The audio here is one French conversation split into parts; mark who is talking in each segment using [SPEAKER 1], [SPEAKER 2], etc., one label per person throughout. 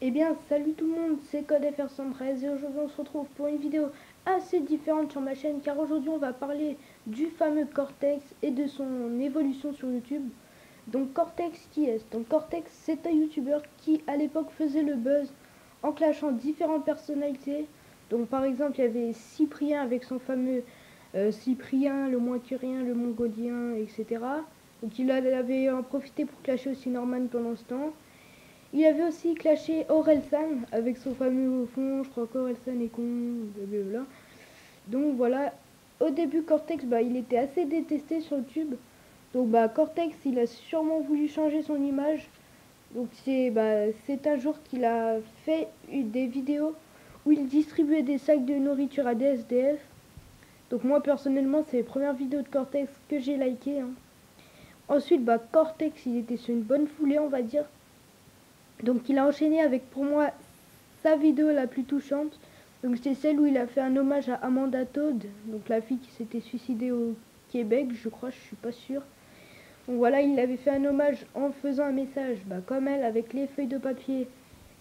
[SPEAKER 1] Eh bien, salut tout le monde, c'est CodeFR113 et aujourd'hui on se retrouve pour une vidéo assez différente sur ma chaîne car aujourd'hui on va parler du fameux Cortex et de son évolution sur YouTube. Donc Cortex qui est? Donc Cortex c'est un YouTuber qui à l'époque faisait le buzz en clashant différentes personnalités. Donc par exemple il y avait Cyprien avec son fameux Cyprien, le Mointurien, le Mongolien, etc. Donc il avait en profité pour clasher aussi Norman pendant ce temps. Il avait aussi clashé Orelsan avec son fameux au fond, je crois qu'Orelsan est con, blablabla. Donc voilà, au début Cortex, il était assez détesté sur YouTube. Donc Cortex, il a sûrement voulu changer son image. Donc c'est un jour qu'il a fait des vidéos où il distribuait des sacs de nourriture à des SDF. Donc moi personnellement, c'est les premières vidéos de Cortex que j'ai liké, hein. Ensuite, Cortex, il était sur une bonne foulée, on va dire. Donc il a enchaîné avec pour moi sa vidéo la plus touchante. Donc c'est celle où il a fait un hommage à Amanda Todd, donc la fille qui s'était suicidée au Québec, je crois, je suis pas sûre. Donc voilà, il avait fait un hommage en faisant un message comme elle, avec les feuilles de papier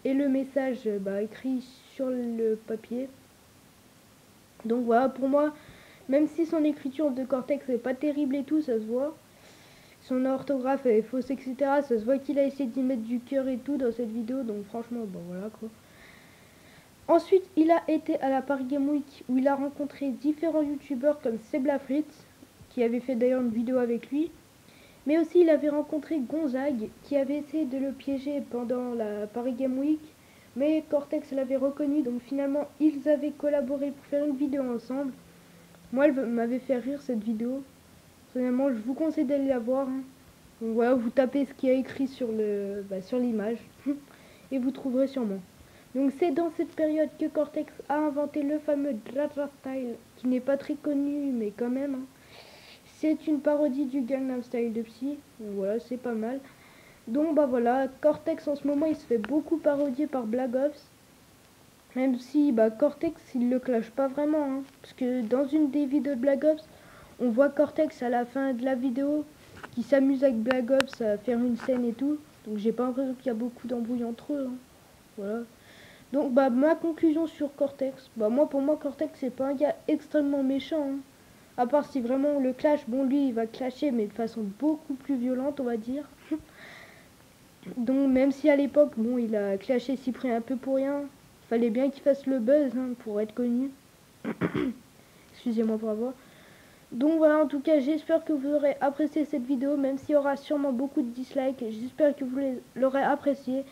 [SPEAKER 1] et le message écrit sur le papier. Donc voilà, pour moi, même si son écriture de Cortex n'est pas terrible et tout, ça se voit. Son orthographe est fausse, etc. Ça se voit qu'il a essayé d'y mettre du cœur et tout dans cette vidéo, donc franchement, voilà quoi. Ensuite, il a été à la Paris Game Week où il a rencontré différents youtubeurs comme Sebla Fritz, qui avait fait d'ailleurs une vidéo avec lui. Mais aussi, il avait rencontré Gonzague, qui avait essayé de le piéger pendant la Paris Game Week. Mais Cortex l'avait reconnu, donc finalement, ils avaient collaboré pour faire une vidéo ensemble. Moi, elle m'avait fait rire cette vidéo. Personnellement, je vous conseille d'aller la voir, hein. Donc voilà, vous tapez ce qu'il y a écrit sur sur l'image et vous trouverez sûrement. Donc c'est dans cette période que Cortex a inventé le fameux Dra Style, qui n'est pas très connu, mais quand même, hein. C'est une parodie du Gangnam Style de Psy. Donc voilà, c'est pas mal. Donc voilà, Cortex en ce moment il se fait beaucoup parodier par Black Ops. Même si Cortex il le clash pas vraiment, hein. Parce que dans une des vidéos de Black Ops, on voit Cortex à la fin de la vidéo qui s'amuse avec Black Ops à faire une scène et tout. Donc j'ai pas l'impression qu'il y a beaucoup d'embrouilles entre eux, hein. Voilà. Donc ma conclusion sur Cortex, pour moi Cortex c'est pas un gars extrêmement méchant, hein. À part si vraiment on le clash, bon lui il va clasher mais de façon beaucoup plus violente on va dire. Donc même si à l'époque bon il a clashé Cyprien un peu pour rien, fallait bien qu'il fasse le buzz, hein, pour être connu. Excusez-moi pour avoir. Donc voilà, en tout cas j'espère que vous aurez apprécié cette vidéo, même s'il y aura sûrement beaucoup de dislikes, j'espère que vous l'aurez apprécié.